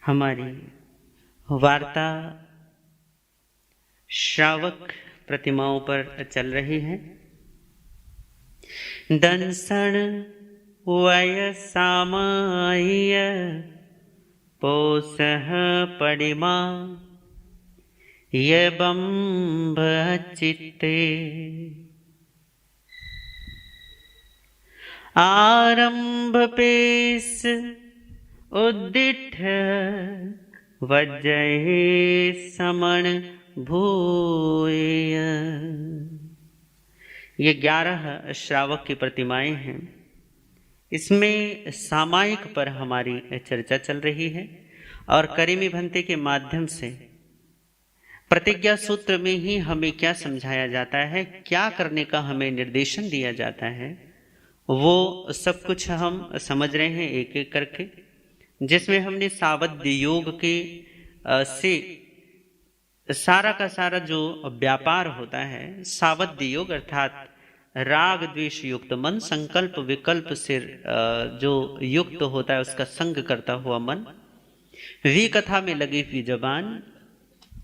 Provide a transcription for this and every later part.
हमारी वार्ता श्रावक प्रतिमाओं पर चल रही है। दंसण वय सामाय पोसह पडिमा यबंभ चित्ते आरंभ पेस उद्दिठ वज्जहे समण भूय। ये 11 श्रावक की प्रतिमाएं हैं। इसमें सामायिक पर हमारी चर्चा चल रही है और करीमी भंते के माध्यम से प्रतिज्ञा सूत्र में ही हमें क्या समझाया जाता है, क्या करने का हमें निर्देशन दिया जाता है, वो सब कुछ हम समझ रहे हैं एक एक करके। जिसमें हमने सावध योग के से सारा का सारा जो व्यापार होता है, सावध योग अर्थात राग द्वेष युक्त मन, संकल्प विकल्प से जो युक्त होता है उसका संग करता हुआ मन, विकथा में लगी हुई जबान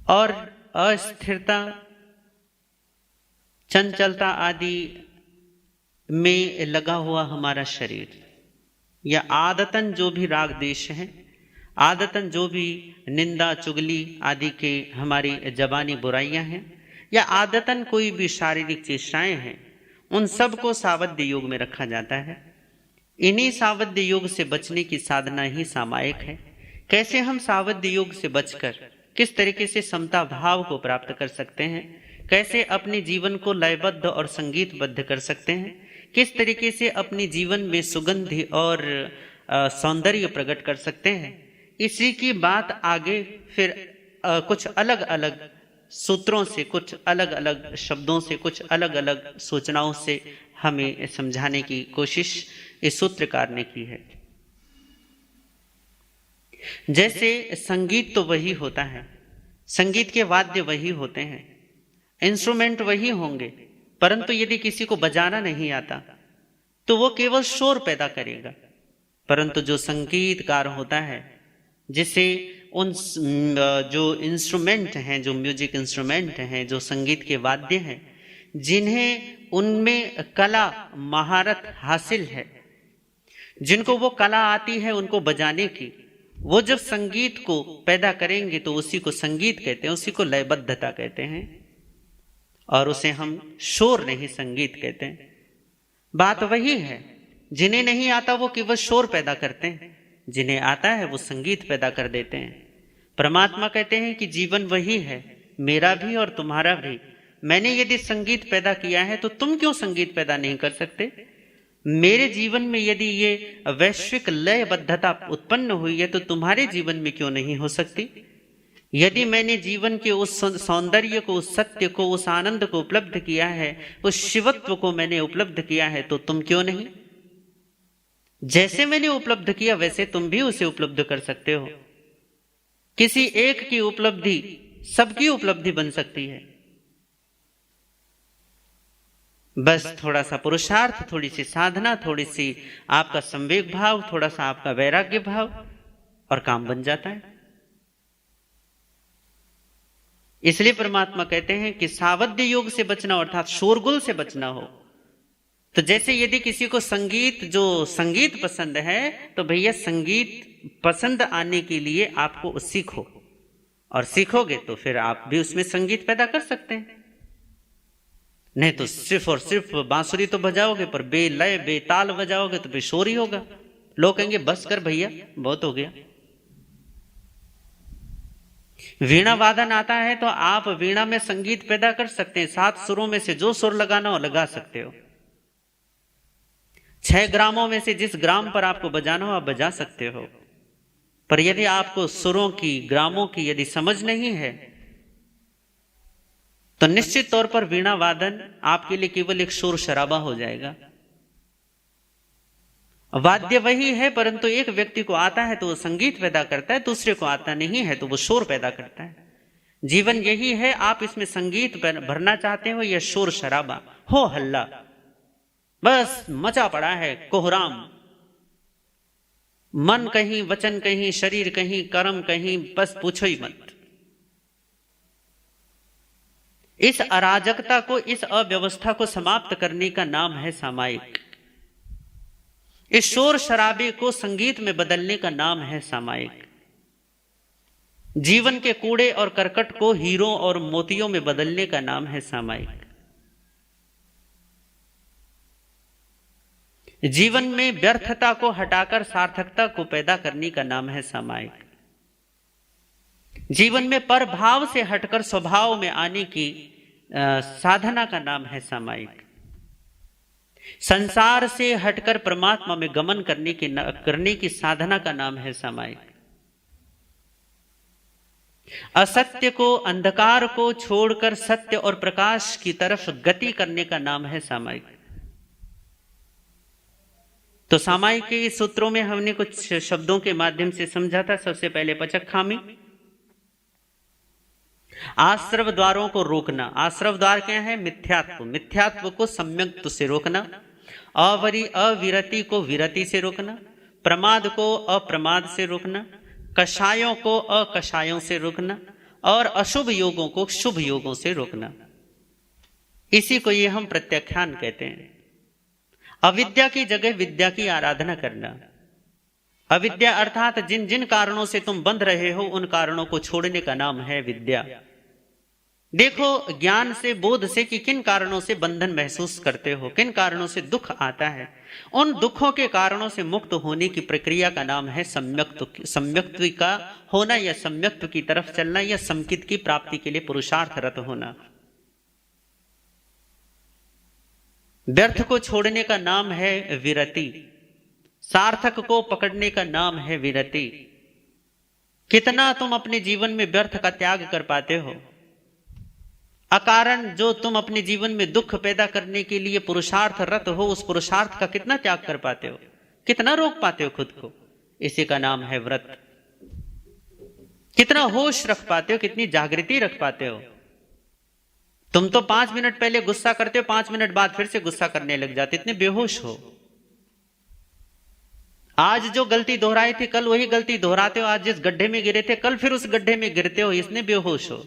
और अस्थिरता चंचलता आदि में लगा हुआ हमारा शरीर, या आदतन जो भी राग देश है, आदतन जो भी निंदा चुगली आदि के हमारी जबानी बुराइयां हैं, या आदतन कोई भी शारीरिक चेष्टाएं हैं, उन सब को सावध्य योग में रखा जाता है। इन्हीं सावध्य योग से बचने की साधना ही सामायिक है। कैसे हम सावध्य योग से बचकर किस तरीके से समता भाव को प्राप्त कर सकते हैं, कैसे अपने जीवन को लयबद्ध और संगीतबद्ध कर सकते हैं, किस तरीके से अपने जीवन में सुगंधि और सौंदर्य प्रकट कर सकते हैं, इसी की बात आगे फिर कुछ अलग अलग सूत्रों से, कुछ अलग अलग शब्दों से, कुछ अलग अलग सूचनाओं से हमें समझाने की कोशिश इस सूत्रकार ने की है। जैसे संगीत तो वही होता है, संगीत के वाद्य वही होते हैं, इंस्ट्रूमेंट वही होंगे, परंतु यदि किसी को बजाना नहीं आता तो वो केवल शोर पैदा करेगा। परंतु जो संगीतकार होता है, जिसे उन जो इंस्ट्रूमेंट हैं, जो म्यूजिक इंस्ट्रूमेंट हैं, जो संगीत के वाद्य हैं, जिन्हें उनमें कला महारत हासिल है, जिनको वो कला आती है उनको बजाने की, वो जब संगीत को पैदा करेंगे तो उसी को संगीत कहते हैं, उसी को लयबद्धता कहते हैं, और उसे हम शोर नहीं संगीत कहते हैं। बात वही है, जिन्हें नहीं आता वो केवल शोर पैदा करते हैं, जिन्हें आता है वो संगीत पैदा कर देते हैं। परमात्मा कहते हैं कि जीवन वही है, मेरा भी और तुम्हारा भी। मैंने यदि संगीत पैदा किया है तो तुम क्यों संगीत पैदा नहीं कर सकते? मेरे जीवन में यदि ये वैश्विक लयबद्धता उत्पन्न हुई है तो तुम्हारे जीवन में क्यों नहीं हो सकती? यदि मैंने जीवन के उस सौंदर्य को, उस सत्य को, उस आनंद को उपलब्ध किया है, उस शिवत्व को मैंने उपलब्ध किया है, तो तुम क्यों नहीं? जैसे मैंने उपलब्ध किया वैसे तुम भी उसे उपलब्ध कर सकते हो। किसी एक की उपलब्धि सबकी उपलब्धि बन सकती है। बस थोड़ा सा पुरुषार्थ, थोड़ी सी साधना, थोड़ी सी आपका संवेग भाव, थोड़ा सा आपका वैराग्य भाव, और काम बन जाता है। इसलिए परमात्मा कहते हैं कि सावध्य योग से बचना अर्थात शोरगुल से बचना हो। तो जैसे यदि किसी को संगीत पसंद है तो भैया संगीत पसंद आने के लिए आपको सीखो, और सीखोगे तो फिर आप भी उसमें संगीत पैदा कर सकते हैं। नहीं तो सिर्फ और सिर्फ बांसुरी तो बजाओगे पर बेलय बेताल बजाओगे तो फिर शोर ही होगा। लोग कहेंगे बस कर भैया, बहुत हो गया। वीणा वादन आता है तो आप वीणा में संगीत पैदा कर सकते हैं। 7 सुरों में से जो सुर लगाना हो लगा सकते हो। 6 ग्रामों में से जिस ग्राम पर आपको बजाना हो आप बजा सकते हो। पर यदि आपको सुरों की, ग्रामों की यदि समझ नहीं है तो निश्चित तौर पर वीणा वादन आपके लिए केवल एक शोर शराबा हो जाएगा। वाद्य वही है, परंतु एक व्यक्ति को आता है तो वो संगीत पैदा करता है, दूसरे को आता नहीं है तो वो शोर पैदा करता है। जीवन यही है, आप इसमें संगीत भरना चाहते हो या शोर शराबा, हो हल्ला, बस मचा पड़ा है कोहराम। मन कहीं, वचन कहीं, शरीर कहीं, कर्म कहीं, बस पूछो ही मत। इस अराजकता को, इस अव्यवस्था को समाप्त करने का नाम है सामायिक। इस शोर शराबे को संगीत में बदलने का नाम है सामायिक। जीवन के कूड़े और करकट को हीरों और मोतियों में बदलने का नाम है सामायिक। जीवन में व्यर्थता को हटाकर सार्थकता को पैदा करने का नाम है सामायिक। जीवन में परभाव से हटकर स्वभाव में आने की साधना का नाम है सामायिक। संसार से हटकर परमात्मा में गमन करने की साधना का नाम है सामायिक। असत्य को, अंधकार को छोड़कर सत्य और प्रकाश की तरफ गति करने का नाम है सामायिक। तो सामायिक के सूत्रों में हमने कुछ शब्दों के माध्यम से समझा था। सबसे पहले पचक्खामी, आश्रव द्वारों को रोकना। आश्रव द्वार क्या है? मिथ्यात्व। मिथ्यात्व को सम्यक्त से रोकना। अविरति को विरति से रोकना। प्रमाद को अप्रमाद से रोकना। कषायों को अकषायों से रोकना। और अशुभ योगों को शुभ योगों से रोकना। इसी को ये हम प्रत्याख्यान कहते हैं। अविद्या की जगह विद्या की आराधना करना। अविद्या अर्थात जिन जिन कारणों से तुम बंध रहे हो उन कारणों को छोड़ने का नाम है विद्या। देखो ज्ञान से, बोध से कि किन कारणों से बंधन महसूस करते हो, किन कारणों से दुख आता है। उन दुखों के कारणों से मुक्त होने की प्रक्रिया का नाम है सम्यक्त्व। सम्यक्त्व का होना या सम्यक्त्व की तरफ चलना या समकित की प्राप्ति के लिए पुरुषार्थरत होना। व्यर्थ को छोड़ने का नाम है विरति। सार्थक को पकड़ने का नाम है विरति। कितना तुम अपने जीवन में व्यर्थ का त्याग कर पाते हो? अकारण जो तुम अपने जीवन में दुख पैदा करने के लिए पुरुषार्थ रत हो, उस पुरुषार्थ का कितना त्याग कर पाते हो? कितना रोक पाते हो खुद को? इसी का नाम है व्रत। कितना होश रख पाते हो, कितनी जागृति रख पाते हो? तुम तो 5 मिनट पहले गुस्सा करते हो, 5 मिनट बाद फिर से गुस्सा करने लग जाते, इतने बेहोश हो। आज जो गलती दोहराई थी कल वही गलती दोहराते हो। आज जिस गड्ढे में गिरे थे कल फिर उस गड्ढे में गिरते हो, इसने बेहोश हो।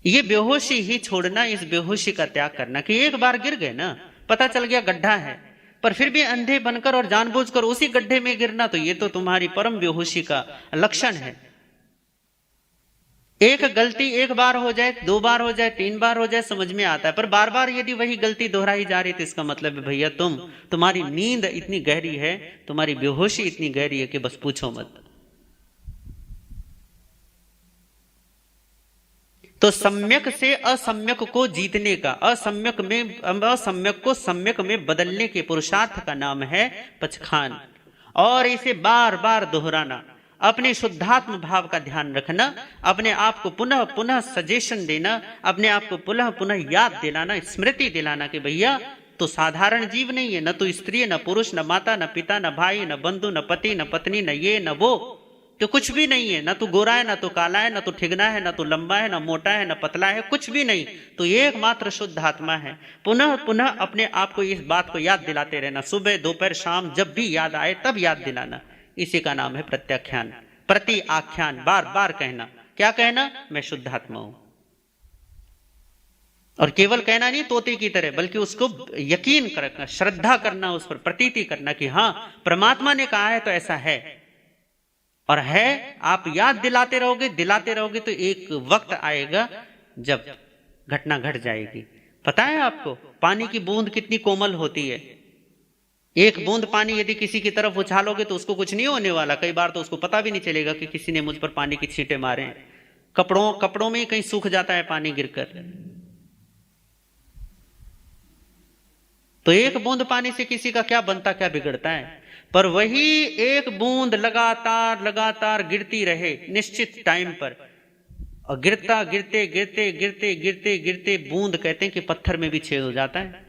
ये बेहोशी ही छोड़ना, इस बेहोशी का त्याग करना कि एक बार गिर गए ना, पता चल गया गड्ढा है, पर फिर भी अंधे बनकर और जानबूझकर उसी गड्ढे में गिरना, तो ये तो तुम्हारी परम बेहोशी का लक्षण है। एक गलती एक बार हो जाए, 2 बार हो जाए, 3 बार हो जाए, समझ में आता है, पर बार बार यदि वही गलती दोहराई जा रही तो इसका मतलब है भैया तुम्हारी नींद इतनी गहरी है, तुम्हारी बेहोशी इतनी गहरी है कि बस पूछो मत। तो सम्यक से असम्यक को जीतने का, असम्यक को सम्यक में बदलने के पुरुषार्थ का नाम है पचखान। और इसे बार बार दोहराना, अपने शुद्धात्म भाव का ध्यान रखना, अपने आप को पुनः पुनः सजेशन देना, अपने आप को पुनः पुनः याद दिलाना, स्मृति दिलाना कि भैया तो साधारण जीव नहीं है, न तो स्त्री, न पुरुष, न माता, न पिता, न भाई, न बंधु, न पति, न पत्नी, न ये न वो, तो कुछ भी नहीं है। न तो गोरा है, न तो काला है, न तो ठिगना है, न तो लंबा है, न मोटा है, न पतला है, कुछ भी नहीं। तो एकमात्र शुद्ध आत्मा है। पुनः पुनः अपने आप को इस बात को याद दिलाते रहना, सुबह दोपहर शाम, जब भी याद आए तब याद दिलाना। इसी का नाम है प्रत्याख्यान, प्रति आख्यान। बार बार कहना, क्या कहना? मैं शुद्ध आत्मा हूं। और केवल कहना नहीं तोते की तरह, बल्कि उसको यकीन करना, श्रद्धा करना, उस पर प्रतीति करना कि हाँ परमात्मा ने कहा है तो ऐसा है। और है, आप याद दिलाते रहोगे तो एक वक्त आएगा जब घटना घट जाएगी। पता है आपको पानी की बूंद कितनी कोमल होती है? एक बूंद पानी यदि किसी की तरफ उछालोगे तो उसको कुछ नहीं होने वाला। कई बार तो उसको पता भी नहीं चलेगा कि किसी ने मुझ पर पानी की छींटे मारे हैं। कपड़ों में कहीं सूख जाता है पानी गिरकर। तो एक बूंद पानी से किसी का क्या बनता, क्या बिगड़ता है? पर वही एक बूंद लगातार गिरती रहे निश्चित टाइम पर, और गिरते बूंद कहते हैं कि पत्थर में भी छेद हो जाता है।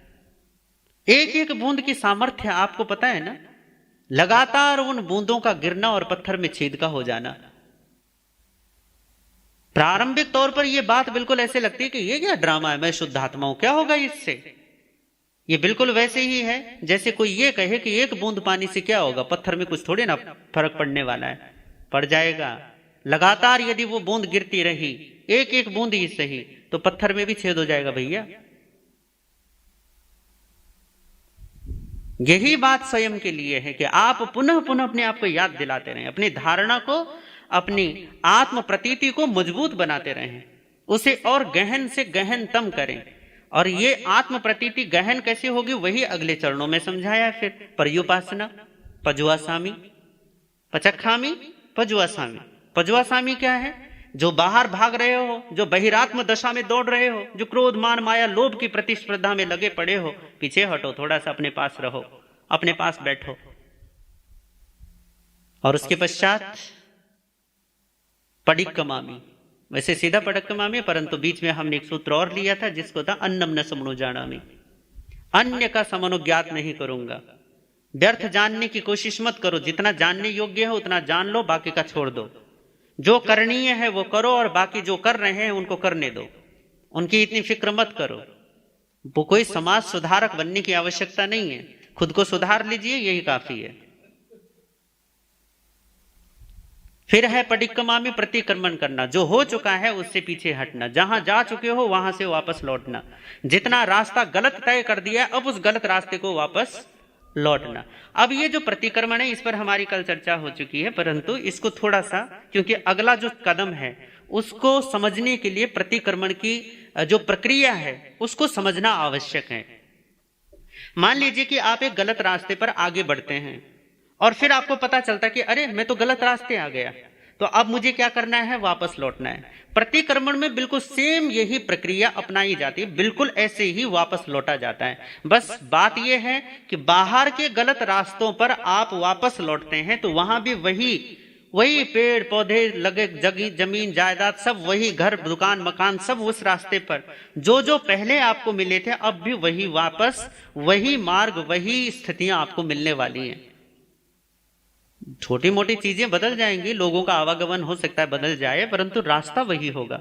एक एक बूंद की सामर्थ्य आपको पता है ना? लगातार उन बूंदों का गिरना और पत्थर में छेद का हो जाना। प्रारंभिक तौर पर यह बात बिल्कुल ऐसे लगती है कि ये क्या ड्रामा है, मैं शुद्ध आत्मा हूं, क्या होगा इससे? ये बिल्कुल वैसे ही है जैसे कोई ये कहे कि एक बूंद पानी से क्या होगा, पत्थर में कुछ थोड़े ना फर्क पड़ने वाला है, पड़ जाएगा। लगातार यदि वो बूंद गिरती रही, एक एक बूंद ही सही, तो पत्थर में भी छेद हो जाएगा भैया। यही बात स्वयं के लिए है कि आप पुनः पुनः अपने आप को याद दिलाते रहें, अपनी धारणा को, अपनी आत्म प्रतीति को मजबूत बनाते रहें, उसे और गहन से गहनतम करें। और ये आत्म प्रतीति गहन कैसे होगी, वही अगले चरणों में समझाया। फिर पर्युपासना, पजुआसामी, पचक्खामी, पजुआसामी। पजुआसामी क्या है? जो बाहर भाग रहे हो, जो बहिरात्म दशा में दौड़ रहे हो, जो क्रोध मान माया लोभ की प्रतिस्पर्धा में लगे पड़े हो, पीछे हटो, थोड़ा सा अपने पास रहो, अपने पास बैठो। और उसके पश्चात पडिक्कमामी, वैसे सीधा पडिक्कमामी, परंतु बीच में हमने एक सूत्र और लिया था जिसको था अन्नम न समनो जानामि, अन्य का समनुज्ञात नहीं करूंगा। व्यर्थ जानने की कोशिश मत करो, जितना जानने योग्य है उतना जान लो, बाकी का छोड़ दो। जो करणीय है वो करो और बाकी जो कर रहे हैं उनको करने दो, उनकी इतनी फिक्र मत करो। वो कोई समाज सुधारक बनने की आवश्यकता नहीं है, खुद को सुधार लीजिए, यही काफी है। फिर है पडिक्कमा में प्रतिक्रमण करना, जो हो चुका है उससे पीछे हटना, जहां जा चुके हो वहां से वापस लौटना। जितना रास्ता गलत तय कर दिया, अब उस गलत रास्ते को वापस लौटना। अब ये जो प्रतिक्रमण है, इस पर हमारी कल चर्चा हो चुकी है, परंतु इसको थोड़ा सा, क्योंकि अगला जो कदम है उसको समझने के लिए प्रतिक्रमण की जो प्रक्रिया है उसको समझना आवश्यक है। मान लीजिए कि आप एक गलत रास्ते पर आगे बढ़ते हैं और फिर आपको पता चलता कि अरे मैं तो गलत रास्ते आ गया, तो अब मुझे क्या करना है, वापस लौटना है। प्रतिक्रमण में बिल्कुल सेम यही प्रक्रिया अपनाई जाती है, बिल्कुल ऐसे ही वापस लौटा जाता है। बस बात यह है कि बाहर के गलत रास्तों पर आप वापस लौटते हैं तो वहां भी वही पेड़ पौधे लगे, जमीन जायदाद सब वही, घर दुकान मकान सब उस रास्ते पर जो पहले आपको मिले थे, अब भी वही वापस, वही मार्ग, वही स्थितियां आपको मिलने वाली हैं। छोटी मोटी चीजें बदल जाएंगी, लोगों का आवागमन हो सकता है बदल जाए, परंतु रास्ता वही होगा।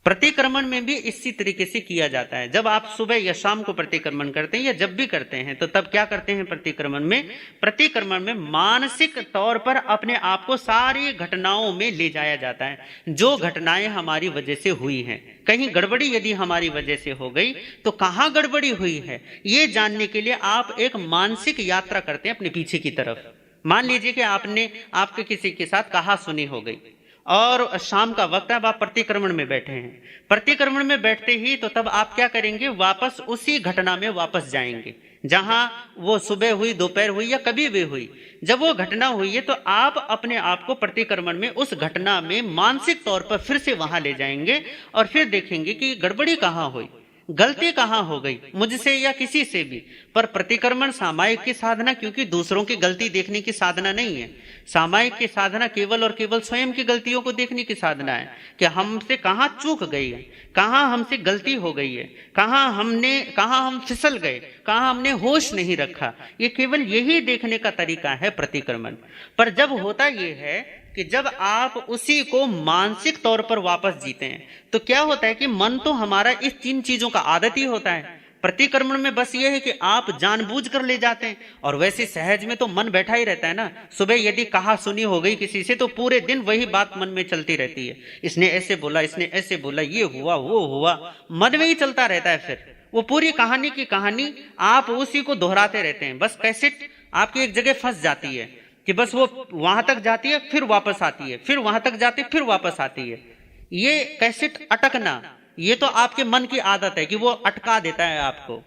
प्रतिक्रमण में भी इसी तरीके से किया जाता है। जब आप सुबह या शाम को प्रतिक्रमण करते हैं या जब भी करते हैं, तो तब क्या करते हैं प्रतिक्रमण में मानसिक तौर पर अपने आप को सारी घटनाओं में ले जाया जाता है, जो घटनाएं हमारी वजह से हुई हैं। कहीं गड़बड़ी यदि हमारी वजह से हो गई तो कहां गड़बड़ी हुई है, ये जानने के लिए आप एक मानसिक यात्रा करते हैं अपने पीछे की तरफ। मान लीजिए कि आपके किसी के साथ कहा सुनी हो गई और शाम का वक्त है, अब आप प्रतिक्रमण में बैठे हैं। प्रतिक्रमण में बैठते ही तो तब आप क्या करेंगे, वापस उसी घटना में वापस जाएंगे जहां वो सुबह हुई, दोपहर हुई या कभी भी हुई। जब वो घटना हुई है तो आप अपने आप को प्रतिक्रमण में उस घटना में मानसिक तौर पर फिर से वहां ले जाएंगे और फिर देखेंगे कि गड़बड़ी कहां हुई, गलती कहां हो गई, मुझसे या किसी से भी। पर प्रतिक्रमण सामायिक की साधना, क्योंकि दूसरों की गलती देखने की साधना नहीं है। सामायिक की साधना केवल और केवल स्वयं की गलतियों को देखने की साधना है कि हमसे कहां चूक गई है, कहां हमसे गलती हो गई है, कहां हम फिसल गए, कहां हमने होश नहीं रखा। ये केवल यही देखने का तरीका है प्रतिक्रमण। पर जब होता यह है कि जब आप उसी को मानसिक तौर पर वापस जीते हैं तो क्या होता है कि मन तो हमारा इस 3 चीजों का आदत ही होता है। प्रतिक्रमण में बस ये है कि आप जानबूझकर ले जाते हैं, और वैसे सहज में तो मन बैठा ही रहता है ना। सुबह यदि कहा सुनी हो गई किसी से तो पूरे दिन वही बात मन में चलती रहती है, इसने ऐसे बोला, इसने ऐसे बोला, ये हुआ वो हुआ, मन में ही चलता रहता है। फिर वो पूरी कहानी की कहानी आप उसी को दोहराते रहते हैं। बस कैसेट आपकी एक जगह फंस जाती है कि बस वो वहां तक जाती है, फिर वापस आती है, फिर वहां तक जाती है, फिर वापस आती है। ये कैसेट अटकना, ये तो आपके मन की आदत है कि वो अटका देता है आपको।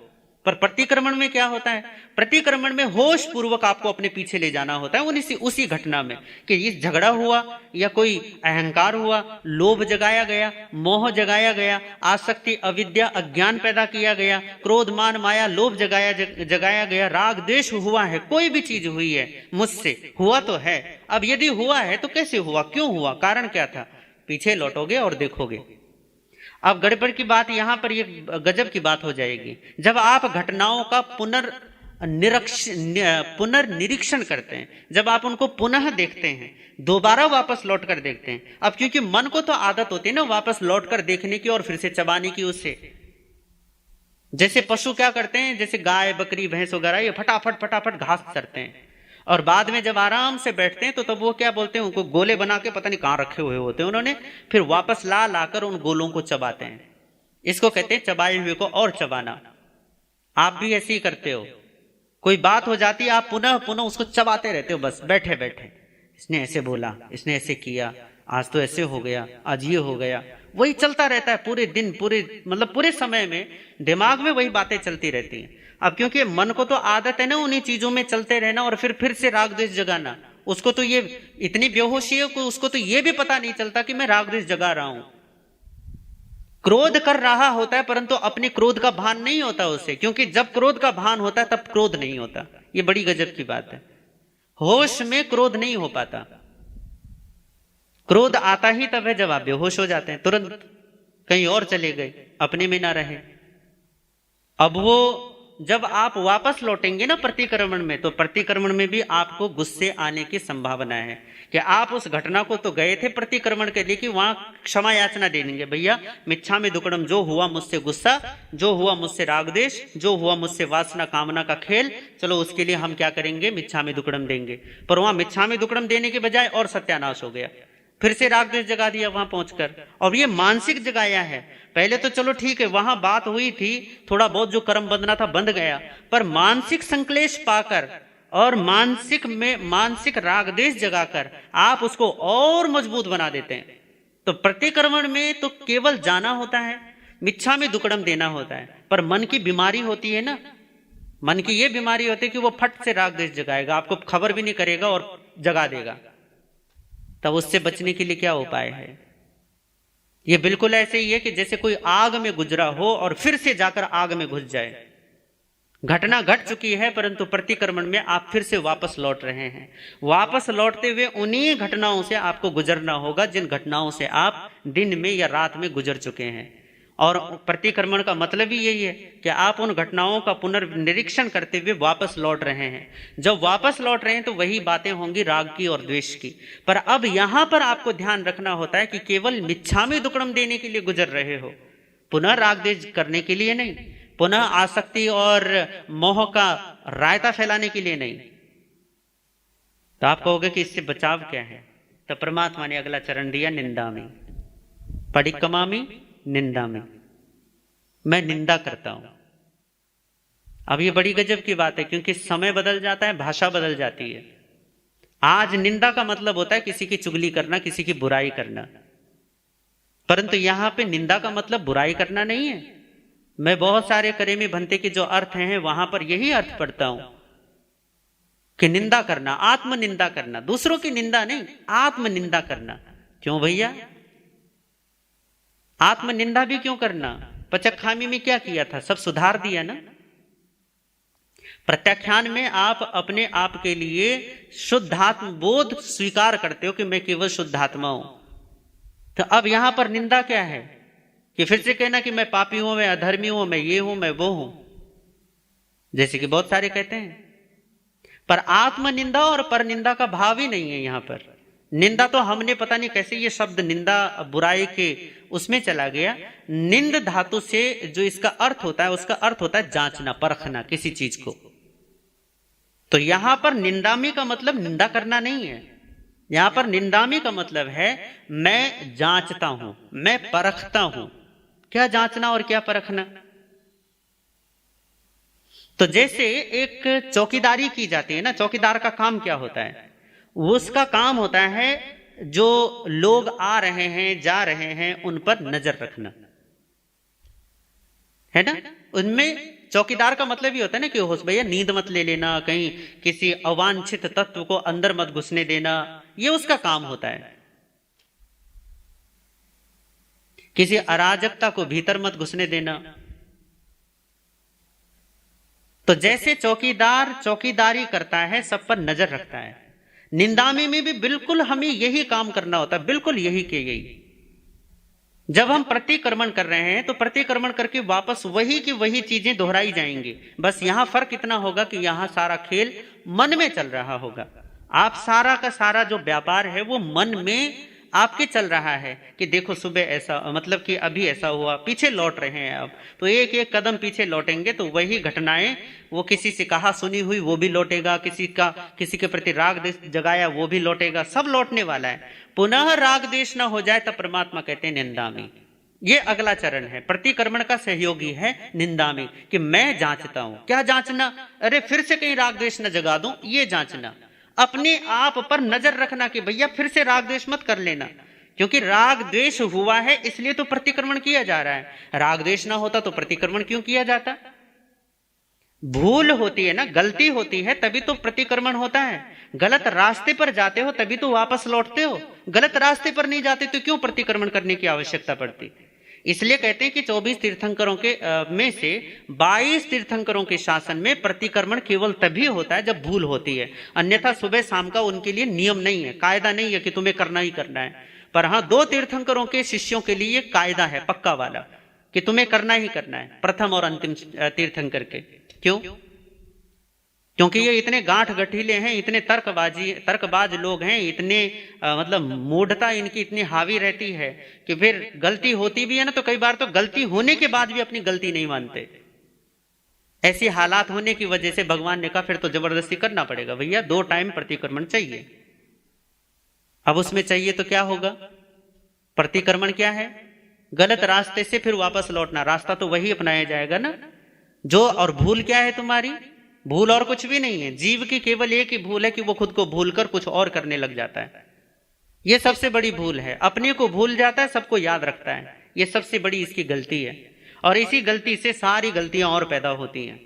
पर प्रतिक्रमण में क्या होता है, प्रतिक्रमण में होश पूर्वक आपको अपने पीछे ले जाना होता है उसी घटना में कि ये झगड़ा हुआ या कोई अहंकार हुआ, लोभ जगाया गया, मोह जगाया गया, आसक्ति अविद्या अज्ञान पैदा किया गया, क्रोध मान माया लोभ जगाया गया, राग द्वेष हुआ है, कोई भी चीज हुई है मुझसे, हुआ तो है। अब यदि हुआ है तो कैसे हुआ, क्यों हुआ, कारण क्या था, पीछे लौटोगे और देखोगे। अब गड़बड़ की बात यहां पर ये गजब की बात हो जाएगी। जब आप घटनाओं का पुनर्निरीक्षण करते हैं, जब आप उनको पुनः देखते हैं, दोबारा वापस लौट कर देखते हैं। अब क्योंकि मन को तो आदत होती है ना वापस लौट कर देखने की और फिर से चबाने की, उससे जैसे पशु क्या करते हैं, जैसे गाय बकरी भैंस वगैरह, ये फटाफट फटाफट घास चरते हैं और बाद में जब आराम से बैठते हैं तो तब वो क्या बोलते हैं, उनको गोले बना के पता नहीं कहाँ रखे हुए होते हैं उन्होंने, फिर वापस ला लाकर उन गोलों को चबाते हैं। इसको कहते हैं चबाए हुए को और चबाना। आप भी ऐसे ही करते हो, कोई बात हो जाती है आप पुनः पुनः उसको चबाते रहते हो, बस बैठे बैठे इसने ऐसे बोला, इसने ऐसे किया, आज तो ऐसे हो गया, आज ये हो गया, वही चलता रहता है पूरे दिन, पूरे समय में दिमाग में वही बातें चलती रहती हैं। अब क्योंकि मन को तो आदत है ना उन्हीं चीजों में चलते रहना और फिर से राग द्वेष जगाना, उसको तो ये इतनी बेहोशी है कि उसको तो ये भी पता नहीं चलता कि मैं राग द्वेष जगा रहा हूं। क्रोध कर रहा होता है परंतु अपने क्रोध का भान नहीं होता उसे, क्योंकि जब क्रोध का भान होता है तब क्रोध नहीं होता। ये बड़ी गजब की बात है, होश में क्रोध नहीं हो पाता। क्रोध आता ही तब है जब आप बेहोश हो जाते हैं, तुरंत कहीं और चले गए, अपने में ना रहे। अब वो जब आप वापस लौटेंगे ना प्रतिक्रमण में, तो प्रतिक्रमण में भी आपको गुस्से आने की संभावना है कि आप उस घटना को तो गए थे प्रतिक्रमण के लिए कि वहां क्षमा याचना देंगे, भैया मिच्छामि दुक्कडम, जो हुआ मुझसे गुस्सा, जो हुआ मुझसे राग द्वेष, जो हुआ मुझसे वासना कामना का खेल, चलो उसके लिए हम क्या करेंगे, मिच्छामि दुक्कडम देंगे। पर वहां मिच्छामि दुक्कडम देने के बजाय और सत्यानाश हो गया, फिर से राग द्वेष जगा दिया वहां पहुंचकर, और ये मानसिक जगाया है। पहले तो चलो ठीक है वहां बात हुई थी, थोड़ा बहुत जो कर्म बंधना था बंध गया, पर मानसिक संक्लेश पाकर और मानसिक राग द्वेष जगाकर आप उसको और मजबूत बना देते हैं। तो प्रतिक्रमण में तो केवल जाना होता है, मिच्छामि दुक्कडम देना होता है, पर मन की बीमारी होती है ना, मन की ये बीमारी होती है कि वो फट से राग द्वेष जगाएगा, आपको खबर भी नहीं करेगा और जगा देगा। तब उससे बचने के लिए क्या उपाय है? ये बिल्कुल ऐसे ही है कि जैसे कोई आग में गुजरा हो और फिर से जाकर आग में घुस जाए। घटना घट चुकी है परंतु प्रतिक्रमण में आप फिर से वापस लौट रहे हैं। वापस लौटते हुए उन्हीं घटनाओं से आपको गुजरना होगा जिन घटनाओं से आप दिन में या रात में गुजर चुके हैं। और प्रतिक्रमण का मतलब ही यही है कि आप उन घटनाओं का पुनर्निरीक्षण करते हुए वापस लौट रहे हैं। जब वापस लौट रहे हैं तो वही बातें होंगी राग की और द्वेष की। पर अब यहां पर आपको ध्यान रखना होता है कि केवल मिच्छामि दुक्कडम देने के लिए गुजर रहे हो, पुनः राग द्वेष करने के लिए नहीं, पुनः आसक्ति और मोह का रायता फैलाने के लिए नहीं। तो आप कहोगे कि इससे बचाव क्या है? तो परमात्मा ने अगला चरण दिया, निंदा में परिक्रमामि निंदा में, मैं निंदा करता हूं। अब ये बड़ी गजब की बात है क्योंकि समय बदल जाता है, भाषा बदल जाती है। आज निंदा का मतलब होता है किसी की चुगली करना, किसी की बुराई करना, परंतु यहां पे निंदा का मतलब बुराई करना नहीं है। मैं बहुत सारे करेमी भंते के जो अर्थ हैं वहां पर यही अर्थ पढ़ता हूं कि निंदा करना, आत्म निंदा करना, दूसरों की निंदा नहीं, आत्म निंदा करना। क्यों भैया? आत्म निंदा भी क्यों करना? पचखामी में क्या किया था? सब सुधार दिया ना। प्रत्याख्यान में आप अपने आप के लिए शुद्धात्म बोध स्वीकार करते हो कि मैं केवल शुद्धात्मा हूं। तो अब यहां पर निंदा क्या है कि फिर से कहना कि मैं पापी हूं, मैं अधर्मी हूं, मैं ये हूं, मैं वो हूं, जैसे कि बहुत सारे कहते हैं। पर आत्म निंदा और पर निंदा का भाव ही नहीं है यहां पर। निंदा तो हमने पता नहीं कैसे ये शब्द निंदा बुराई के उसमें चला गया। निंद धातु से जो इसका अर्थ होता है उसका अर्थ होता है जांचना, परखना किसी चीज को। तो यहां पर निंदामी का मतलब निंदा करना नहीं है, यहां पर निंदामी का मतलब है मैं जांचता हूं, मैं परखता हूं। क्या जांचना और क्या परखना? तो जैसे एक चौकीदारी की जाती है ना, चौकीदार का काम क्या होता है? उसका काम होता है जो लोग आ रहे हैं जा रहे हैं उन पर नजर रखना, है ना। उनमें चौकीदार का मतलब ही होता है ना कि होश भैया नींद मत ले लेना, कहीं किसी अवांछित तत्व को अंदर मत घुसने देना, ये उसका काम होता है। किसी अराजकता को भीतर मत घुसने देना। तो जैसे चौकीदार चौकीदारी करता है, सब पर नजर रखता है, निंदामी में भी बिल्कुल हमें यही काम करना होता है, बिल्कुल यही के यही। जब हम प्रतिक्रमण कर रहे हैं तो प्रतिक्रमण करके वापस वही की वही चीजें दोहराई जाएंगी। बस यहां फर्क इतना होगा कि यहां सारा खेल मन में चल रहा होगा। आप सारा का सारा जो व्यापार है वो मन में आपके चल रहा है कि देखो सुबह ऐसा, मतलब कि अभी ऐसा हुआ, पीछे लौट रहे हैं आप, तो एक एक कदम पीछे लौटेंगे तो वही घटनाएं, वो किसी से कहा सुनी हुई वो भी लौटेगा, किसी के प्रति राग देश जगाया वो भी लौटेगा, सब लौटने वाला है। पुनः राग देश ना हो जाए तब परमात्मा कहते हैं निंदामी। ये अगला चरण है, प्रतिक्रमण का सहयोगी है निंदामी, कि मैं जांचता हूं। क्या जांचना? अरे फिर से कहीं राग देश न जगा दूं, ये जांचना। अपने आप पर नजर रखना कि भैया फिर से राग द्वेष मत कर लेना, क्योंकि राग द्वेष हुआ है इसलिए तो प्रतिक्रमण किया जा रहा है। राग द्वेष ना होता तो प्रतिक्रमण क्यों किया जाता? भूल होती है ना, गलती होती है तभी तो प्रतिक्रमण होता है। गलत रास्ते पर जाते हो तभी तो वापस लौटते हो, गलत रास्ते पर नहीं जाते तो क्यों प्रतिक्रमण करने की आवश्यकता पड़ती? इसलिए कहते हैं कि 24 तीर्थंकरों के में से 22 तीर्थंकरों के शासन में प्रतिक्रमण केवल तभी होता है जब भूल होती है, अन्यथा सुबह शाम का उनके लिए नियम नहीं है, कायदा नहीं है कि तुम्हें करना ही करना है। पर हाँ, 2 तीर्थंकरों के शिष्यों के लिए कायदा है पक्का वाला कि तुम्हें करना ही करना है, प्रथम और अंतिम तीर्थंकर के। क्यों? क्योंकि ये इतने गांठ गठीले हैं, इतने तर्कबाज लोग हैं, इतने मतलब मूढ़ता इनकी इतनी हावी रहती है कि फिर गलती होती भी है ना तो कई बार तो गलती होने के बाद भी अपनी गलती नहीं मानते। ऐसी हालात होने की वजह से भगवान ने कहा फिर तो जबरदस्ती करना पड़ेगा भैया, 2 टाइम प्रतिक्रमण चाहिए। अब उसमें चाहिए तो क्या होगा? प्रतिक्रमण क्या है? गलत रास्ते से फिर वापस लौटना, रास्ता तो वही अपनाया जाएगा ना जो। और भूल क्या है तुम्हारी? भूल और कुछ भी नहीं है, जीव की केवल एक ही भूल है कि वो खुद को भूलकर कुछ और करने लग जाता है। ये सबसे बड़ी भूल है, अपने को भूल जाता है, सबको याद रखता है, ये सबसे बड़ी इसकी गलती है। और इसी गलती से सारी गलतियां और पैदा होती हैं।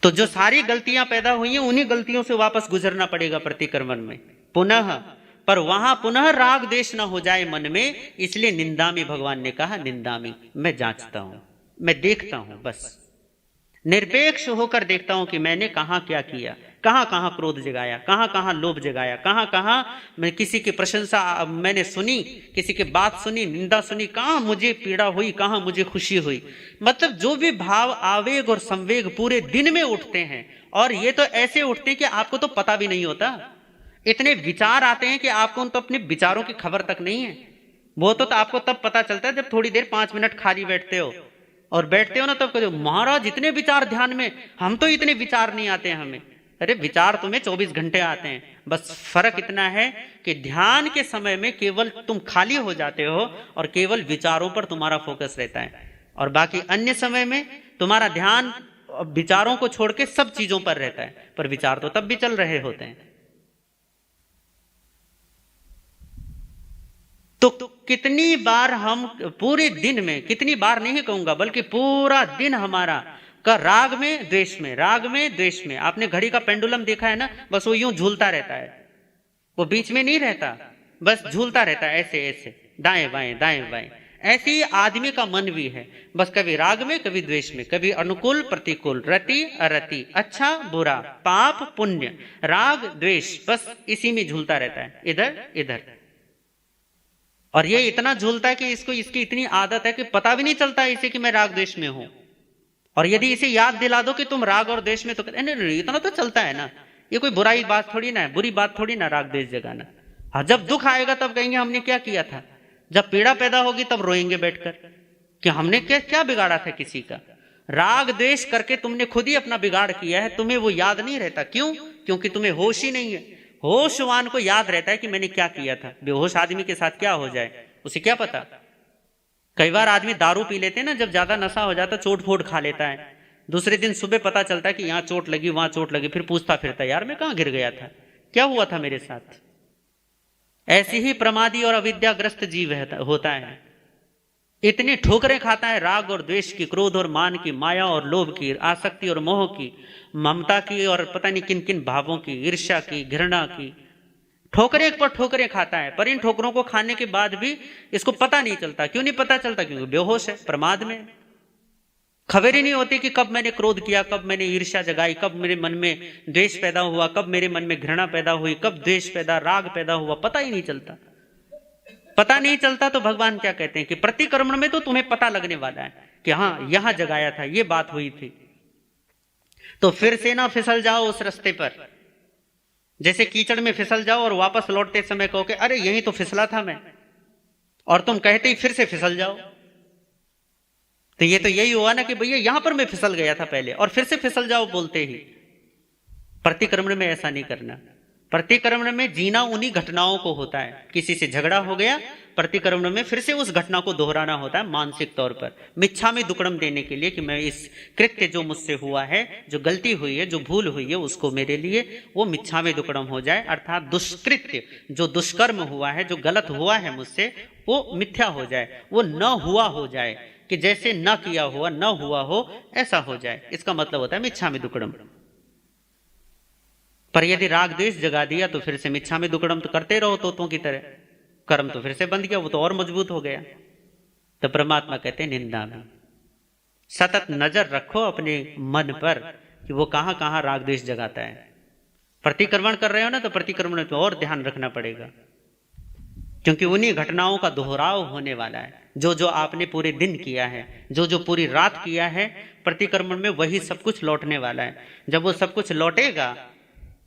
तो जो सारी गलतियां पैदा हुई हैं उन्हीं गलतियों से वापस गुजरना पड़ेगा प्रतिक्रमण में पुनः। पर वहां पुनः राग देश ना हो जाए मन में, इसलिए निंदामी, भगवान ने कहा निंदामी, मैं जांचता हूं, मैं देखता हूं, बस निरपेक्ष होकर देखता हूं कि मैंने कहां क्या किया, कहां कहां क्रोध जगाया, कहां कहां लोभ जगाया, कहां कहां मैं किसी की प्रशंसा मैंने सुनी, किसी की बात सुनी, निंदा सुनी, कहां मुझे पीड़ा हुई, कहां मुझे खुशी हुई। मतलब जो भी भाव, आवेग और संवेग पूरे दिन में उठते हैं, और ये तो ऐसे उठते हैं कि आपको तो पता भी नहीं होता। इतने विचार आते हैं कि आपको तो अपने विचारों की खबर तक नहीं है। वो तो आपको तब पता चलता है जब थोड़ी देर 5 मिनट खाली बैठते हो, और बैठते हो ना तब कहते हो महाराज इतने विचार ध्यान में, हम तो इतने विचार नहीं आते हमें। अरे विचार तुम्हें 24 घंटे आते हैं, बस फर्क इतना है कि ध्यान के समय में केवल तुम खाली हो जाते हो और केवल विचारों पर तुम्हारा फोकस रहता है, और बाकी अन्य समय में तुम्हारा ध्यान विचारों को छोड़ के सब चीजों पर रहता है। पर विचार तो तब भी चल रहे होते हैं। तो कितनी बार हम पूरे दिन में, कितनी बार नहीं कहूंगा बल्कि पूरा दिन हमारा का राग में द्वेष में, राग में द्वेष में। आपने घड़ी का पेंडुलम देखा है ना, बस वो यूं झूलता रहता है, वो बीच में नहीं रहता, बस झूलता रहता है ऐसे ऐसे, दाएं बाएं दाएं बाएं। ऐसे ही आदमी का मन भी है, बस कभी राग में कभी द्वेष में, कभी अनुकूल प्रतिकूल, रति अरति, अच्छा बुरा, पाप पुण्य, राग द्वेष, बस इसी में झूलता रहता है इधर इधर। और ये इतना झूलता है कि इसकी इतनी आदत है कि पता भी नहीं चलता इसे कि मैं राग द्वेष में हूं। और यदि इसे याद दिला दो कि तुम राग और द्वेष में, तो कहते नहीं इतना तो चलता है ना, ये कोई बुराई बात थोड़ी ना है, बुरी बात थोड़ी ना राग द्वेष जगाना। हाँ, जब दुख आएगा तब कहेंगे हमने क्या किया था, जब पीड़ा पैदा होगी तब रोएंगे बैठकर कि हमने क्या बिगाड़ा था किसी का। राग द्वेष करके तुमने खुद ही अपना बिगाड़ किया है, तुम्हें वो याद नहीं रहता। क्यों? क्योंकि तुम्हें होश ही नहीं है। होशवान को याद रहता है कि मैंने क्या किया था। बेहोश आदमी के साथ क्या हो जाए उसे क्या पता। कई बार आदमी दारू पी लेते हैं ना, जब ज्यादा नशा हो जाता चोट फोट खा लेता है, दूसरे दिन सुबह पता चलता है कि यहां चोट लगी वहां चोट लगी, फिर पूछता फिरता यार मैं कहां गिर गया था, क्या हुआ था मेरे साथ। ऐसी ही प्रमादी और अविद्याग्रस्त जीव होता है, इतनी ठोकरें खाता है राग और द्वेष की, क्रोध और मान की, माया और लोभ की, आसक्ति और मोह की, ममता की और पता नहीं किन किन भावों की, ईर्ष्या की, घृणा की, ठोकरें पर ठोकरें खाता है। पर इन ठोकरों को खाने के बाद भी इसको पता नहीं चलता। क्यों नहीं पता चलता? क्योंकि बेहोश है, प्रमाद में। खबर ही नहीं होती कि कब मैंने क्रोध किया, कब मैंने ईर्ष्या जगाई, कब मेरे मन में द्वेष पैदा हुआ, कब मेरे मन में घृणा पैदा हुई, कब द्वेष पैदा, राग पैदा हुआ, पता ही नहीं चलता। पता नहीं चलता तो भगवान क्या कहते हैं कि प्रतिक्रमण में तो तुम्हें पता लगने वाला है कि हाँ यहां जगाया था, ये बात हुई थी। तो फिर से ना फिसल जाओ उस रास्ते पर, जैसे कीचड़ में फिसल जाओ और वापस लौटते समय कहो कि अरे यही तो फिसला था मैं, और तुम कहते ही फिर से फिसल जाओ, तो ये तो यही हुआ ना कि भैया यहां पर मैं फिसल गया था पहले और फिर से फिसल जाओ बोलते ही। प्रतिक्रमण में ऐसा नहीं करना। प्रतिक्रमण में जीना उन्हीं घटनाओं को होता है। किसी से झगड़ा हो गया, प्रतिक्रमण में फिर से उस घटना को दोहराना होता है मानसिक तौर पर, मिच्छामि दुक्कडम देने के लिए कि मैं इस कृत्य जो मुझसे हुआ है, जो गलती हुई है, जो भूल हुई है, उसको मेरे लिए वो मिच्छामि दुक्कडम हो जाए, अर्थात दुष्कृत्य जो दुष्कर्म हुआ है, जो गलत हुआ है मुझसे, वो मिथ्या हो जाए, वो न हुआ हो जाए, कि जैसे न किया हुआ न हुआ हो ऐसा हो जाए। इसका मतलब होता है मिच्छामि दुक्कडम। पर यदि राग द्वेष जगा दिया तो फिर से मिच्छामि दुक्कडम तो करते रहो तोतों की तरह, कर्म तो फिर से बंद किया, वो तो और मजबूत हो गया। तो परमात्मा कहते हैं निंदा में सतत नजर रखो अपने मन पर कि वो कहां कहां राग द्वेष जगाता है। प्रतिक्रमण कर रहे हो ना, तो प्रतिक्रमण में और ध्यान रखना पड़ेगा, क्योंकि उन्हीं घटनाओं का दोहराव होने वाला है। जो जो आपने पूरे दिन किया है, जो जो पूरी रात किया है, प्रतिक्रमण में वही सब कुछ लौटने वाला है। जब वो सब कुछ लौटेगा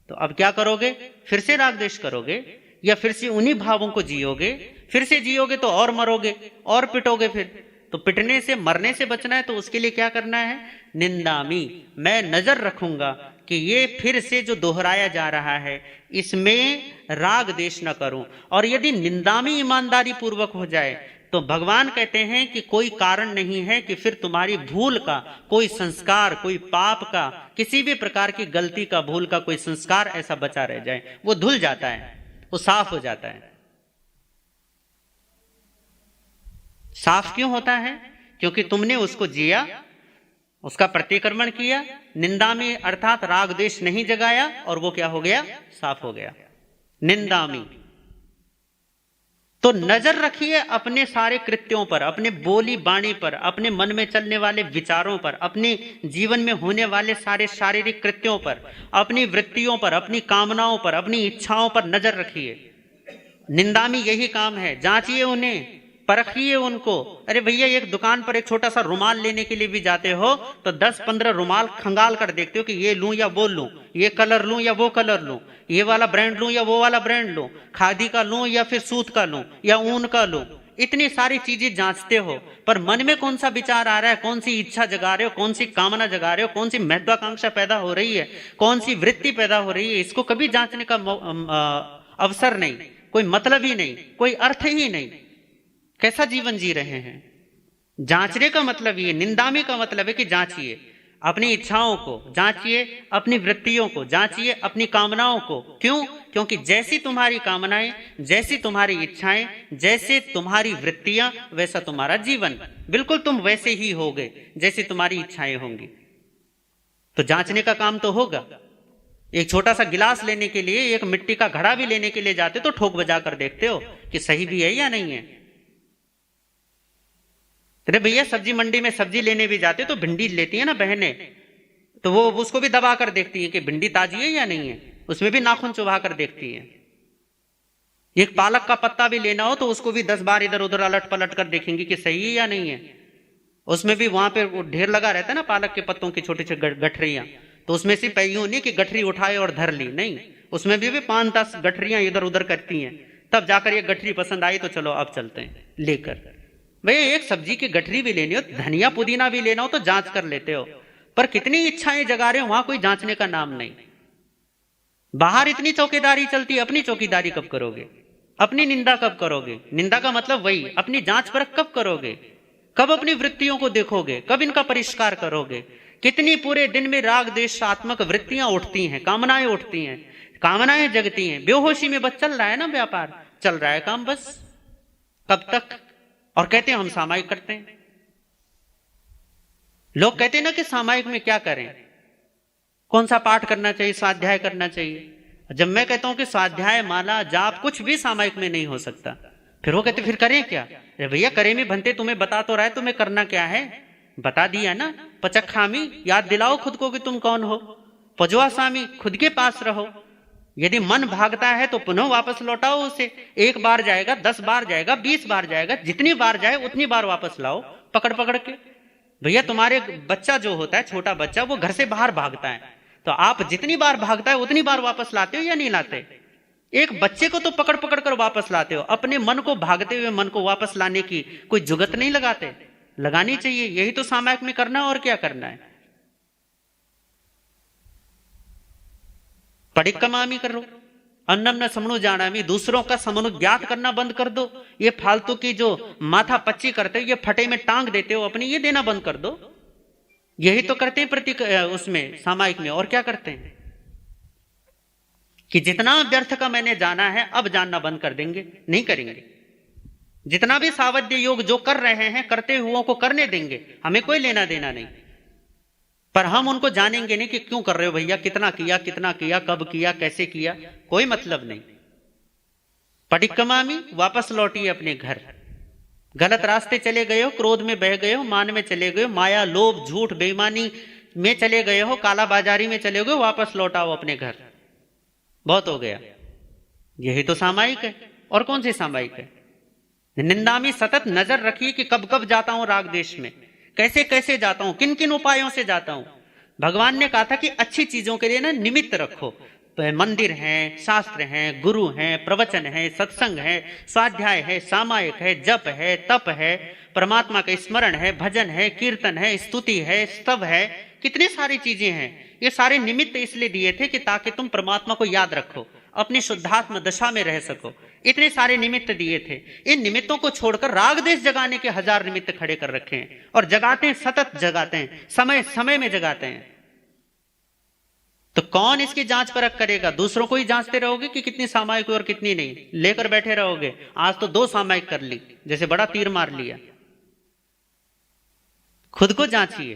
तो अब क्या करोगे? फिर से राग द्वेष करोगे या फिर से उन्हीं भावों को जियोगे? फिर से जियोगे तो और मरोगे और पिटोगे। फिर तो पिटने से, मरने से बचना है तो उसके लिए क्या करना है? निंदामी, मैं नजर रखूंगा कि ये फिर से जो दोहराया जा रहा है इसमें राग द्वेष न करूं। और यदि निंदामी ईमानदारी पूर्वक हो जाए तो भगवान कहते हैं कि कोई कारण नहीं है कि फिर तुम्हारी भूल का कोई संस्कार, कोई पाप का, किसी भी प्रकार की गलती का, भूल का कोई संस्कार ऐसा बचा रह जाए। वो धुल जाता है, वो साफ हो जाता है। साफ क्यों होता है? क्योंकि तुमने उसको जिया, उसका प्रतिक्रमण किया, निंदा में अर्थात राग द्वेष नहीं जगाया, और वो क्या हो गया? साफ हो गया। निंदा में तो नजर रखिए अपने सारे कृत्यों पर, अपने बोली बाणी पर, अपने मन में चलने वाले विचारों पर, अपने जीवन में होने वाले सारे शारीरिक कृत्यों पर, अपनी वृत्तियों पर, अपनी कामनाओं पर, अपनी इच्छाओं पर नजर रखिए। निंदा में यही काम है। जांचिए उन्हें, परखिए उनको। अरे भैया, एक दुकान पर एक छोटा सा रुमाल लेने के लिए भी जाते हो तो 10-15 रुमाल खंगाल कर देखते हो कि ये लूं या वो लूं, ये कलर लूं या वो कलर लूं, ये वाला ब्रांड लूं या वो वाला ब्रांड लूं, खादी का लूं या फिर सूत का लूं या ऊन का लूं। इतनी सारी चीजें जांचते हो, पर मन में कौन सा विचार आ रहा है, कौन सी इच्छा जगा रहे हो, कौन सी कामना जगा रहे हो, कौन सी महत्वाकांक्षा पैदा हो रही है, कौन सी वृत्ति पैदा हो रही है, इसको कभी जांचने का अवसर नहीं, कोई मतलब ही नहीं, कोई अर्थ ही नहीं। कैसा जीवन जी रहे हैं? जांचने का मतलब ये, निंदामी का मतलब है कि जांचिए अपनी इच्छाओं को, जांचिए अपनी वृत्तियों को, जांचिए अपनी कामनाओं को। क्यों? क्योंकि जैसी तुम्हारी कामनाएं, जैसी तुम्हारी इच्छाएं, जैसे तुम्हारी वृत्तियां, वैसा तुम्हारा जीवन। बिल्कुल तुम वैसे ही होगे जैसी तुम्हारी इच्छाएं होंगी। तो जांचने का काम तो होगा। एक छोटा सा गिलास लेने के लिए, एक मिट्टी का घड़ा भी लेने के लिए जाते तो ठोक बजा कर देखते हो कि सही भी है या नहीं है। अरे भैया, सब्जी मंडी में सब्जी लेने भी जाते तो भिंडी लेती है ना बहनें, तो वो उसको भी दबा कर देखती है कि भिंडी ताजी है या नहीं है, उसमें भी नाखून चुभा कर देखती है। एक पालक का पत्ता भी लेना हो तो उसको भी 10 बार इधर उधर अलट पलट कर देखेंगी कि सही है या नहीं है। उसमें भी वहां पे ढेर लगा रहता है ना पालक के पत्तों की छोटी छोटी गठरियां, तो उसमें से यूं नहीं कि गठरी उठाए और धर ली, नहीं, उसमें भी 5-10 गठरियां इधर उधर करती हैं, तब जाकर ये गठरी पसंद आई तो चलो अब चलते हैं लेकर। भैया, एक सब्जी की गठरी भी लेनी हो, धनिया पुदीना भी लेना हो तो जांच कर लेते हो, पर कितनी इच्छाएं जगा रहे हो, वहां कोई जांचने का नाम नहीं। बाहर इतनी चौकीदारी चलती है, अपनी चौकीदारी कब करोगे? अपनी निंदा कब करोगे? निंदा का मतलब वही, अपनी जांच परख कब करोगे? कब अपनी वृत्तियों को देखोगे? कब इनका परिष्कार करोगे? कितनी पूरे दिन में राग द्वेषात्मक वृत्तियां उठती हैं, कामनाएं उठती हैं, कामनाएं जगती हैं। बेहोशी में बस चल रहा है ना, व्यापार चल रहा है, काम बस। कब तक? और कहते हैं हम सामायिक करते हैं। लोग कहते हैं ना कि सामायिक में क्या करें, कौन सा पाठ करना चाहिए, स्वाध्याय करना चाहिए। जब मैं कहता हूं कि स्वाध्याय, माला, जाप कुछ भी सामायिक में नहीं हो सकता, फिर वो कहते फिर करें क्या? अरे भैया, करे में भंते, तुम्हें बता तो रहा है तुम्हें करना क्या है, बता दिया ना। पचखामी, याद दिलाओ खुद को कि तुम कौन हो। पजवा स्वामी, खुद के पास रहो। यदि मन भागता है तो पुनः वापस लौटाओ उसे। 1 बार जाएगा, 10 बार जाएगा, 20 बार जाएगा, जितनी बार जाए उतनी बार वापस लाओ पकड़ पकड़ के। भैया, तुम्हारे बच्चा जो होता है, छोटा बच्चा, वो घर से बाहर भागता है तो आप जितनी बार भागता है उतनी बार वापस लाते हो या नहीं लाते? एक बच्चे को तो पकड़ पकड़ कर वापस लाते हो, अपने मन को, भागते हुए मन को वापस लाने की कोई जुगत नहीं लगाते? लगानी चाहिए। यही तो सामायिक में करना है, और क्या करना है? परिक्रमामी करो, अन्नम न समणु जानामि, दूसरों का समणु ज्ञात करना बंद कर दो। ये फालतू की जो माथा पच्ची करते हो, ये फटे में टांग देते हो अपनी, ये देना बंद कर दो। यही तो करते हैं प्रतीक उसमें सामायिक में, और क्या करते हैं कि जितना व्यर्थ का मैंने जाना है अब जानना बंद कर देंगे, नहीं करेंगे। जितना भी सावध्य योग जो कर रहे हैं करते हुओं को करने देंगे, हमें कोई लेना देना नहीं, पर हम उनको जानेंगे नहीं कि क्यों कर रहे हो भैया, कितना किया, कब किया, कैसे किया, कोई मतलब नहीं। परिक्रमामी, वापस लौटिए अपने घर। गलत रास्ते चले गए हो, क्रोध में बह गए हो, मान में चले गए हो, माया, लोभ, झूठ, बेईमानी में चले गए हो, काला बाजारी में चले गए हो, वापस लौटाओ अपने घर। बहुत हो गया। यही तो सामायिक है, और कौन सी सामायिक है? निंदा में सतत नजर रखिए कि कब कब जाता हूं राग देश में, कैसे कैसे जाता हूं, किन किन उपायों से जाता हूं। भगवान ने कहा था कि अच्छी चीजों के लिए ना निमित्त रखो। तो मंदिर है, शास्त्र है, गुरु है, प्रवचन है, सत्संग है, स्वाध्याय है, सामायिक है, जप है, तप है, परमात्मा का स्मरण है, भजन है, कीर्तन है, स्तुति है, स्तव है, कितनी सारी चीजें हैं। ये सारे निमित्त इसलिए दिए थे कि ताकि तुम परमात्मा को याद रखो, अपनी शुद्धात्म दशा में रह सको। इतने सारे निमित्त दिए थे। इन निमित्तों को छोड़कर राग देश जगाने के 1000 निमित्त खड़े कर रखे हैं, और जगाते हैं, सतत जगाते हैं, समय समय में जगाते हैं। तो कौन इसकी जांच परख करेगा? दूसरों को ही जांचते रहोगे कि कितनी सामायिक और कितनी नहीं, लेकर बैठे रहोगे। आज तो 2 सामायिक कर ली, जैसे बड़ा तीर मार लिया। खुद को जांचिए,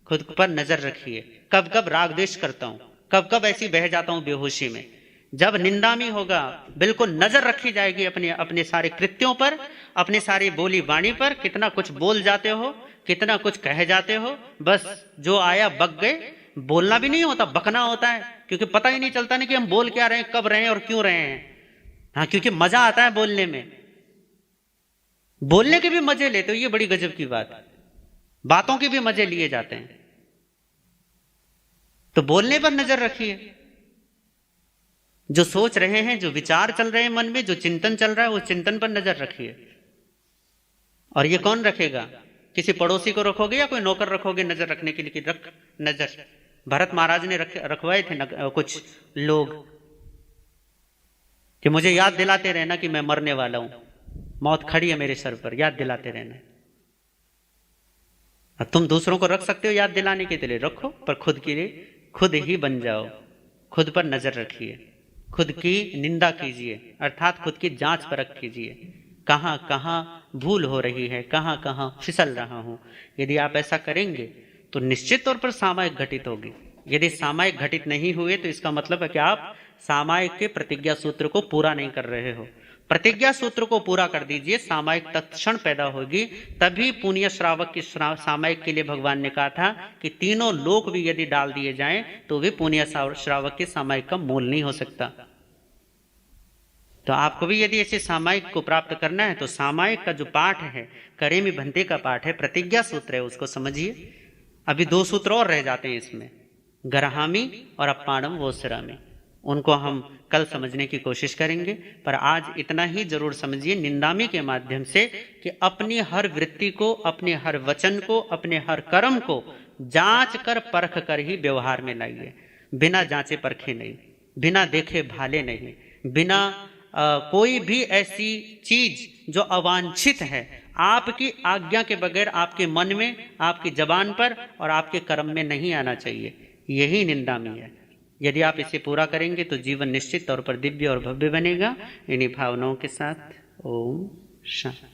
खुद पर नजर रखिए, कब कब राग द्वेष करता हूं, कब कब ऐसी बह जाता हूं बेहोशी में। जब निंदामी होगा, बिल्कुल नजर रखी जाएगी अपने अपने सारे कृत्यों पर, अपने सारी बोली वाणी पर। कितना कुछ बोल जाते हो, कितना कुछ कह जाते हो, बस जो आया बक गए। बोलना भी नहीं होता, बकना होता है, क्योंकि पता ही नहीं चलता ना कि हम बोल क्या रहे हैं, कब रहे हैं और क्यों रहे हैं। हाँ, क्योंकि मजा आता है बोलने में, बोलने के भी मजे लेते हो, ये बड़ी गजब की बात है। बातों के भी मजे लिए जाते हैं। तो बोलने पर नजर रखिए। जो सोच रहे हैं, जो विचार चल रहे हैं मन में, जो चिंतन चल रहा है, वो चिंतन पर नजर रखिए। और ये कौन रखेगा? किसी पड़ोसी को रखोगे या कोई नौकर रखोगे नजर रखने के लिए कि रख नजर? भरत महाराज ने रखवाए थे कुछ लोग कि मुझे याद दिलाते रहना कि मैं मरने वाला हूं, मौत खड़ी है मेरे सर पर, याद दिलाते रहना। अब तुम दूसरों को रख सकते हो याद दिलाने के लिए, रखो, पर खुद के लिए खुद ही बन जाओ। खुद पर नजर रखिए, खुद की निंदा कीजिए, अर्थात खुद की जांच परख कीजिए, कहां कहां भूल हो रही है, कहां कहां फिसल रहा हूं। यदि आप ऐसा करेंगे तो निश्चित तौर पर सामायिक घटित होगी। यदि सामायिक घटित नहीं हुए तो इसका मतलब है कि आप सामायिक के प्रतिज्ञा सूत्र को पूरा नहीं कर रहे हो। प्रतिज्ञा सूत्र को पूरा कर दीजिए, सामायिक तत्क्षण पैदा होगी। तभी पुण्य श्रावक की सामायिक के लिए भगवान ने कहा था कि तीनों लोक भी यदि डाल दिए जाएं तो भी पुण्य श्रावक के सामायिक का मोल नहीं हो सकता। तो आपको भी यदि ऐसे सामायिक को प्राप्त करना है तो सामायिक का जो पाठ है, करेमी भंते का पाठ है, प्रतिज्ञा सूत्र है, उसको समझिए। अभी 2 सूत्र और रह जाते हैं इसमें, गरहामी और अप्पाणम वोसरामी। उनको हम कल समझने की कोशिश करेंगे, पर आज इतना ही जरूर समझिए निंदामी के माध्यम से कि अपनी हर वृत्ति को, अपने हर वचन को, अपने हर कर्म को जांच कर परख कर ही व्यवहार में लाइए। बिना जांचे परखे नहीं, बिना देखे भाले नहीं, बिना कोई भी ऐसी चीज जो अवांछित है आपकी आज्ञा के बगैर आपके मन में, आपकी जबान पर और आपके कर्म में नहीं आना चाहिए। यही निंदामी है। यदि आप इसे पूरा करेंगे तो जीवन निश्चित तौर पर दिव्य और भव्य बनेगा। इन्हीं भावनाओं के साथ ओम शांति।